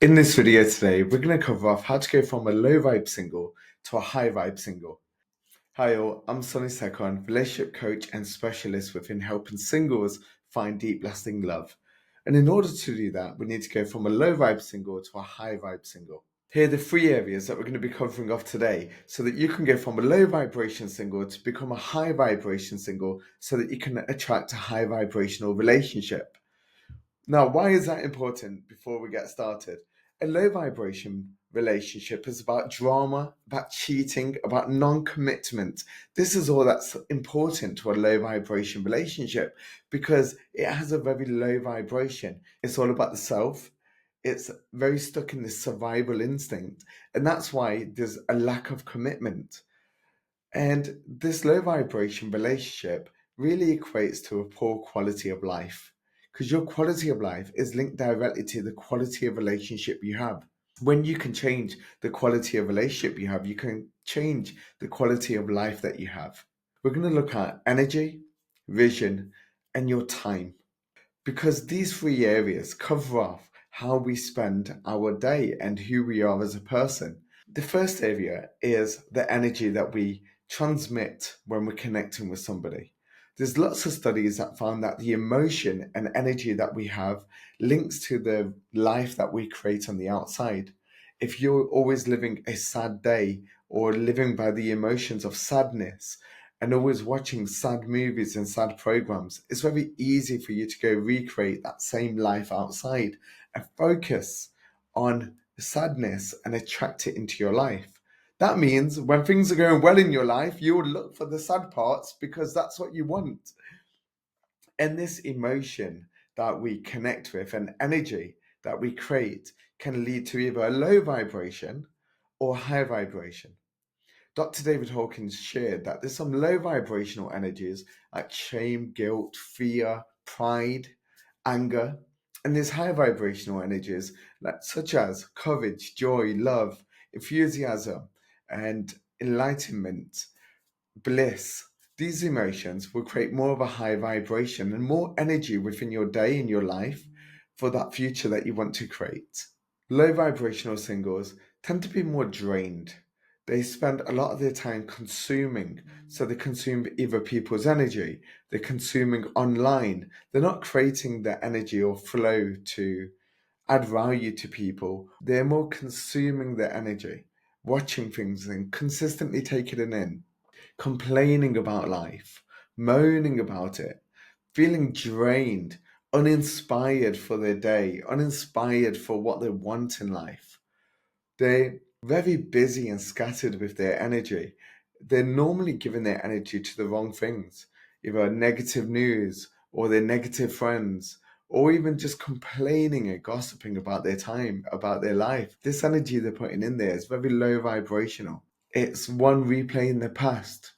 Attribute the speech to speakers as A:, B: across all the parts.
A: In this video today, we're going to cover off how to go from a low vibe single to a high vibe single. Hi all, I'm Sonny Sekon, relationship coach and specialist within helping singles find deep lasting love. And in order to do that, we need to go from a low vibe single to a high vibe single. Here are the three areas that we're going to be covering off today so that you can go from a low vibration single to become a high vibration single so that you can attract a high vibrational relationship. Now, why is that important before we get started? A low vibration relationship is about drama, about cheating, about non commitment. This is all that's important to a low vibration relationship because it has a very low vibration. It's all about the self. It's very stuck in this survival instinct. And that's why there's a lack of commitment. And this low vibration relationship really equates to a poor quality of life because your quality of life is linked directly to the quality of relationship you have. When you can change the quality of relationship you have, you can change the quality of life that you have. We're going to look at energy, vision, and your time because these three areas cover off how we spend our day and who we are as a person. The first area is the energy that we transmit when we're connecting with somebody. There's lots of studies that found that the emotion and energy that we have links to the life that we create on the outside. If you're always living a sad day or living by the emotions of sadness and always watching sad movies and sad programs, it's very easy for you to go recreate that same life outside and focus on sadness and attract it into your life. That means when things are going well in your life, you will look for the sad parts because that's what you want. And this emotion that we connect with and energy that we create can lead to either a low vibration or high vibration. Dr. David Hawkins shared that there's some low vibrational energies like shame, guilt, fear, pride, anger, and there's high vibrational energies such as courage, joy, love, enthusiasm, and enlightenment, bliss. These emotions will create more of a high vibration and more energy within your day and your life for that future that you want to create. Low vibrational singles tend to be more drained. They spend a lot of their time consuming. So they consume either people's energy, they're consuming online, they're not creating the energy or flow to add value to people. They're more consuming their energy, watching things and consistently taking it in, complaining about life, moaning about it, feeling drained, uninspired for their day, uninspired for what they want in life. They're very busy and scattered with their energy. They're normally giving their energy to the wrong things, either negative news or their negative friends, or even just complaining and gossiping about their time, about their life. This energy they're putting in there is very low vibrational. It's one replaying the past,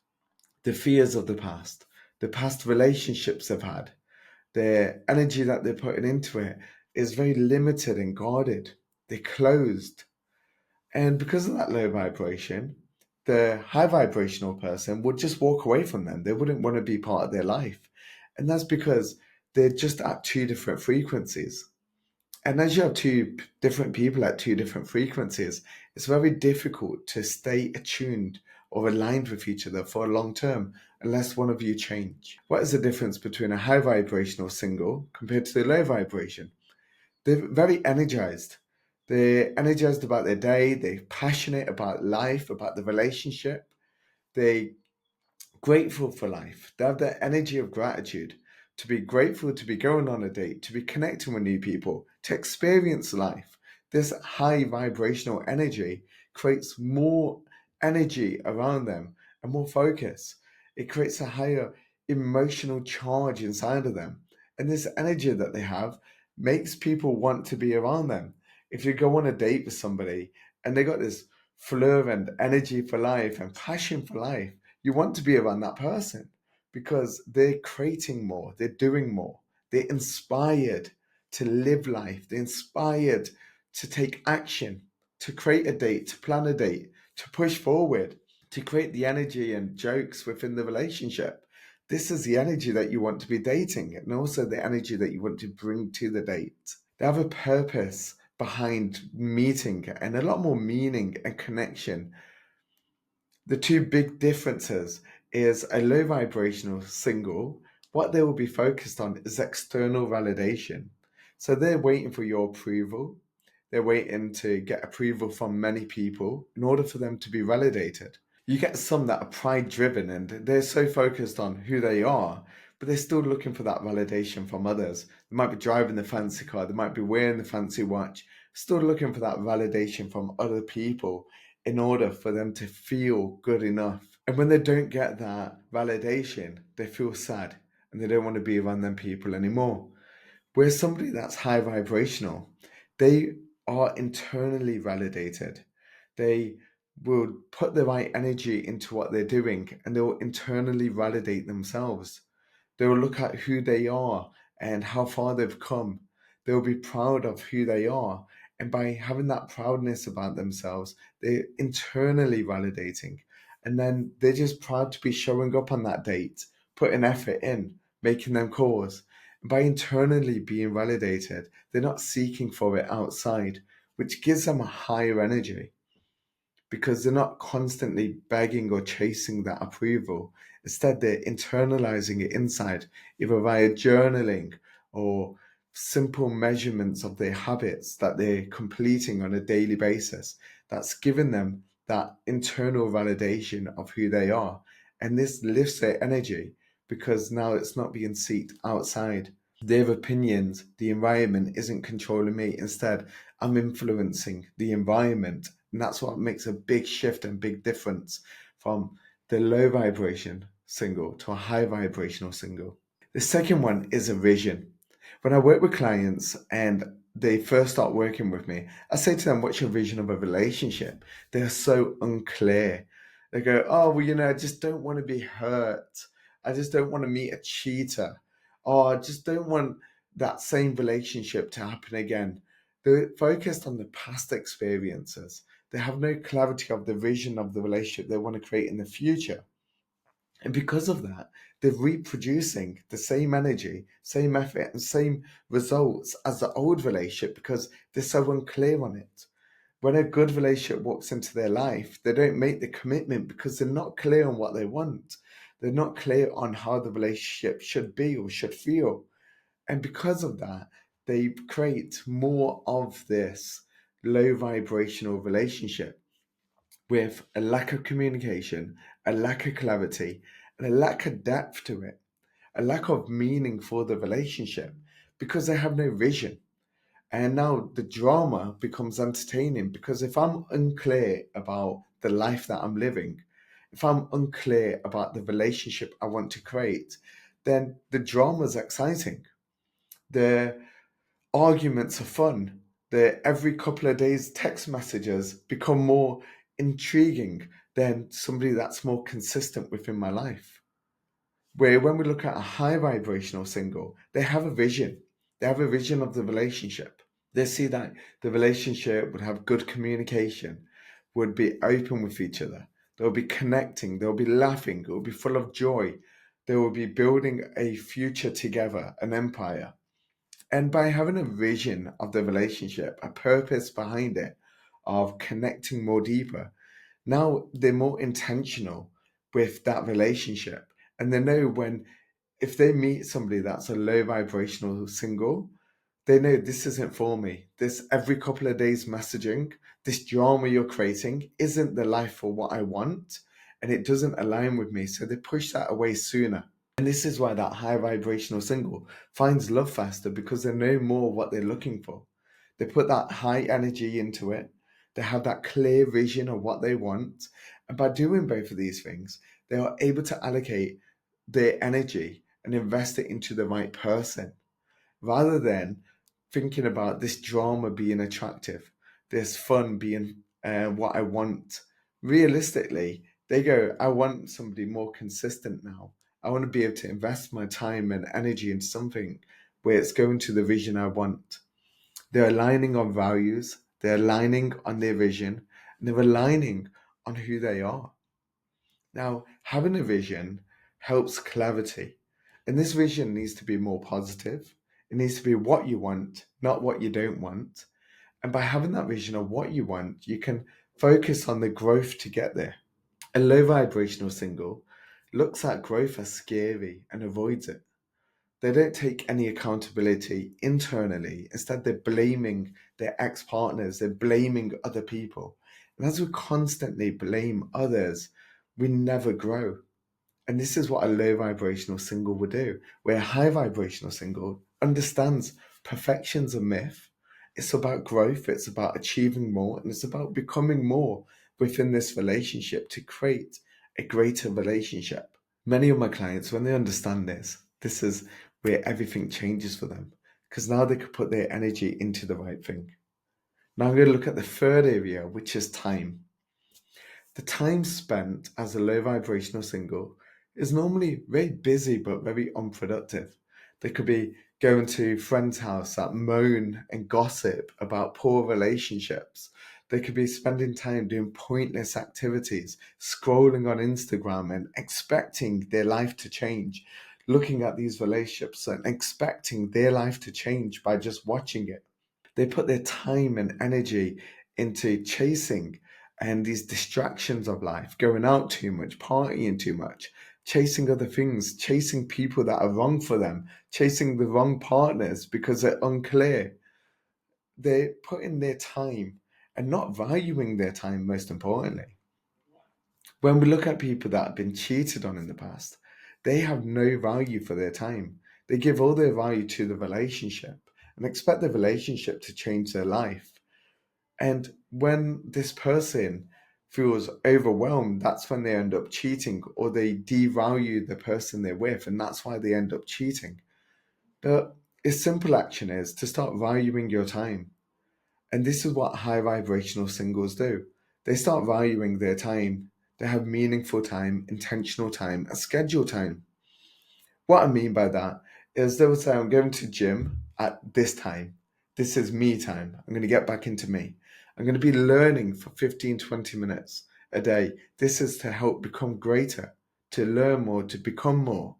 A: the fears of the past relationships they've had. The energy that they're putting into it is very limited and guarded. They're closed. And because of that low vibration, the high vibrational person would just walk away from them. They wouldn't want to be part of their life. And that's because they're just at two different frequencies. And as you have different people at two different frequencies, it's very difficult to stay attuned or aligned with each other for a long term unless one of you change. What is the difference between a high vibrational single compared to the low vibration? They're very energized. They're energized about their day. They're passionate about life, about the relationship. They're grateful for life. They have the energy of gratitude to be grateful to be going on a date, to be connecting with new people, to experience life. This high vibrational energy creates more energy around them and more focus. It creates a higher emotional charge inside of them. And this energy that they have makes people want to be around them. If you go on a date with somebody and they got this flair and energy for life and passion for life, you want to be around that person because they're creating more, they're doing more, they're inspired to live life, they're inspired to take action, to create a date, to plan a date, to push forward, to create the energy and jokes within the relationship. This is the energy that you want to be dating and also the energy that you want to bring to the date. They have a purpose behind meeting and a lot more meaning and connection. The two big differences is a low vibrational single, what they will be focused on is external validation. So they're waiting for your approval. They're waiting to get approval from many people in order for them to be validated. You get some that are pride driven and they're so focused on who they are, but they're still looking for that validation from others. They might be driving the fancy car, they might be wearing the fancy watch, still looking for that validation from other people in order for them to feel good enough. And when they don't get that validation, they feel sad and they don't want to be around them people anymore. Whereas somebody that's high vibrational, they are internally validated. They will put the right energy into what they're doing and they will internally validate themselves. They will look at who they are and how far they've come. They will be proud of who they are. And by having that proudness about themselves, they're internally validating. And then they're just proud to be showing up on that date, putting effort in, making them calls. And by internally being validated, they're not seeking for it outside, which gives them a higher energy because they're not constantly begging or chasing that approval. Instead, they're internalizing it inside, either via journaling or simple measurements of their habits that they're completing on a daily basis. That's given them that internal validation of who they are. And this lifts their energy because now it's not being seeked outside. Their opinions, the environment isn't controlling me. Instead, I'm influencing the environment. And that's what makes a big shift and big difference from the low vibration single to a high vibrational single. The second one is a vision. When I work with clients and they first start working with me, I say to them, what's your vision of a relationship? They're so unclear. They go, oh, well, I just don't want to be hurt. I just don't want to meet a cheater. Or I just don't want that same relationship to happen again. They're focused on the past experiences. They have no clarity of the vision of the relationship they want to create in the future. And because of that, they're reproducing the same energy, same effort, and same results as the old relationship because they're so unclear on it. When a good relationship walks into their life, they don't make the commitment because they're not clear on what they want. They're not clear on how the relationship should be or should feel. And because of that, they create more of this low vibrational relationship with a lack of communication, a lack of clarity, and a lack of depth to it, a lack of meaning for the relationship because they have no vision. And now the drama becomes entertaining because if I'm unclear about the life that I'm living, if I'm unclear about the relationship I want to create, then the drama is exciting. The arguments are fun. The every couple of days text messages become more intriguing than somebody that's more consistent within my life. Where when we look at a high vibrational single, they have a vision. They have a vision of the relationship. They see that the relationship would have good communication, would be open with each other. They'll be connecting, they'll be laughing, it will be full of joy. They will be building a future together, an empire. And by having a vision of the relationship, a purpose behind it, of connecting more deeper, now they're more intentional with that relationship. And they know if they meet somebody that's a low vibrational single, they know this isn't for me. This every couple of days messaging, this drama you're creating isn't the life for what I want. And it doesn't align with me. So they push that away sooner. And this is why that high vibrational single finds love faster because they know more what they're looking for. They put that high energy into it. They have that clear vision of what they want. And by doing both of these things, they are able to allocate their energy and invest it into the right person rather than thinking about this drama being attractive, this fun being what I want. Realistically, they go, I want somebody more consistent now. I want to be able to invest my time and energy into something where it's going to the vision I want. They're aligning on values, they're aligning on their vision, and they're aligning on who they are. Now, having a vision helps clarity, and this vision needs to be more positive. It needs to be what you want, not what you don't want. And by having that vision of what you want, you can focus on the growth to get there. A low vibrational single looks at growth as scary and avoids it. They don't take any accountability internally. Instead, they're blaming their ex partners, they're blaming other people. And as we constantly blame others, we never grow. And this is what a low vibrational single would do, where a high vibrational single understands perfection's a myth. It's about growth, it's about achieving more, and it's about becoming more within this relationship to create a greater relationship. Many of my clients, when they understand this is where everything changes for them, because now they can put their energy into the right thing. Now I'm going to look at the third area, which is time. The time spent as a low vibrational single is normally very busy but very unproductive. They could be going to friends' house that moan and gossip about poor relationships. They could be spending time doing pointless activities, scrolling on Instagram and expecting their life to change, looking at these relationships and expecting their life to change by just watching it. They put their time and energy into chasing and these distractions of life, going out too much, partying too much, chasing other things, chasing people that are wrong for them, chasing the wrong partners because they're unclear. They're putting their time and not valuing their time, most importantly. When we look at people that have been cheated on in the past, they have no value for their time. They give all their value to the relationship and expect the relationship to change their life. And when this person feels overwhelmed, that's when they end up cheating or they devalue the person they're with, and that's why they end up cheating. But a simple action is to start valuing your time. And this is what high vibrational singles do. They start valuing their time. They have meaningful time, intentional time, and scheduled time. What I mean by that is they would say, I'm going to gym at this time. This is me time. I'm going to get back into me. I'm going to be learning for 15, 20 minutes a day. This is to help become greater, to learn more, to become more.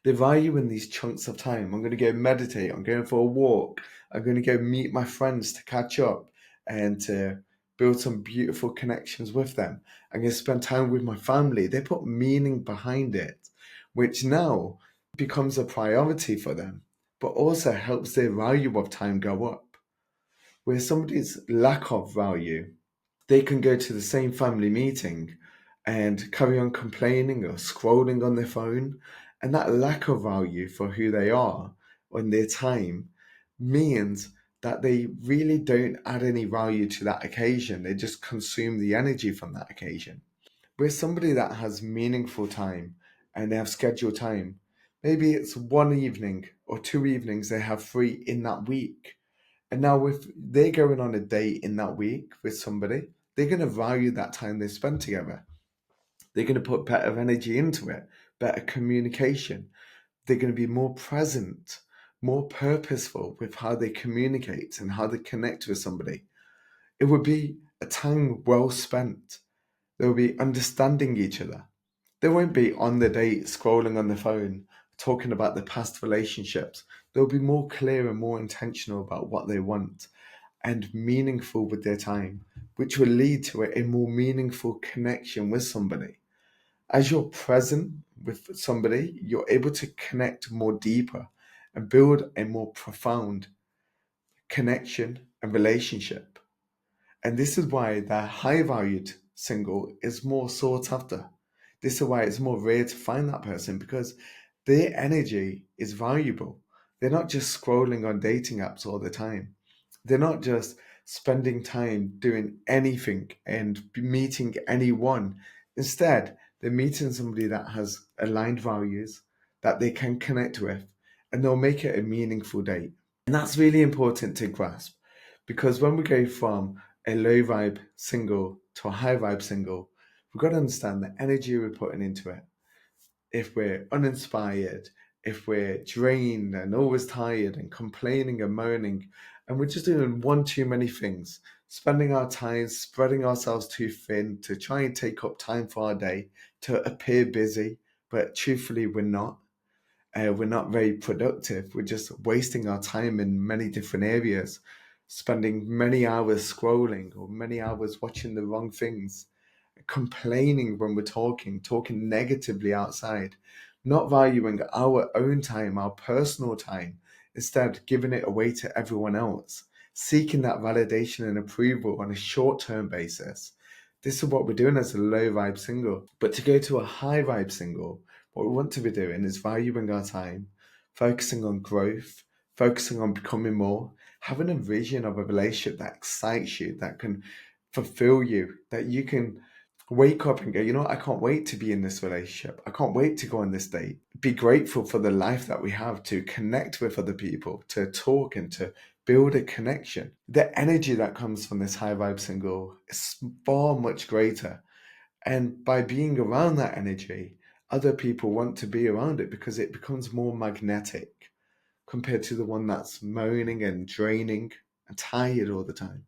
A: The value in these chunks of time. I'm going to go meditate. I'm going for a walk. I'm going to go meet my friends to catch up and to build some beautiful connections with them. I'm going to spend time with my family. They put meaning behind it, which now becomes a priority for them, but also helps their value of time go up. Where somebody's lack of value, they can go to the same family meeting and carry on complaining or scrolling on their phone. And that lack of value for who they are on their time means that they really don't add any value to that occasion. They just consume the energy from that occasion. Where somebody that has meaningful time and they have scheduled time, maybe it's one evening or two evenings they have free in that week. And now, if they're going on a date in that week with somebody, they're going to value that time they spend together. They're going to put better energy into it, better communication. They're going to be more present, more purposeful with how they communicate and how they connect with somebody. It would be a time well spent. They will be understanding each other. They won't be on the date scrolling on the phone, talking about the past relationships. They'll be more clear and more intentional about what they want and meaningful with their time, which will lead to a more meaningful connection with somebody. As you're present with somebody, you're able to connect more deeper and build a more profound connection and relationship. And this is why the high valued single is more sought after. This is why it's more rare to find that person because their energy is valuable. They're not just scrolling on dating apps all the time. They're not just spending time doing anything and meeting anyone. Instead, they're meeting somebody that has aligned values that they can connect with, and they'll make it a meaningful date. And that's really important to grasp because when we go from a low vibe single to a high vibe single, we've got to understand the energy we're putting into it. If we're uninspired, if we're drained and always tired and complaining and moaning, and we're just doing one too many things, spending our time spreading ourselves too thin to try and take up time for our day to appear busy, but truthfully, we're not. We're not very productive. We're just wasting our time in many different areas. spending many hours scrolling or many hours watching the wrong things, complaining when we're talking negatively outside, not valuing our own time, our personal time, instead giving it away to everyone else, seeking that validation and approval on a short-term basis. This is what we're doing as a low vibe single. But to go to a high vibe single, what we want to be doing is valuing our time, focusing on growth, focusing on becoming more, having a vision of a relationship that excites you, that can fulfill you, that you can wake up and go, you know what, I can't wait to be in this relationship. I can't wait to go on this date. Be grateful for the life that we have, to connect with other people, to talk and to build a connection. The energy that comes from this high vibe single is far much greater. And by being around that energy, other people want to be around it because it becomes more magnetic compared to the one that's moaning and draining and tired all the time.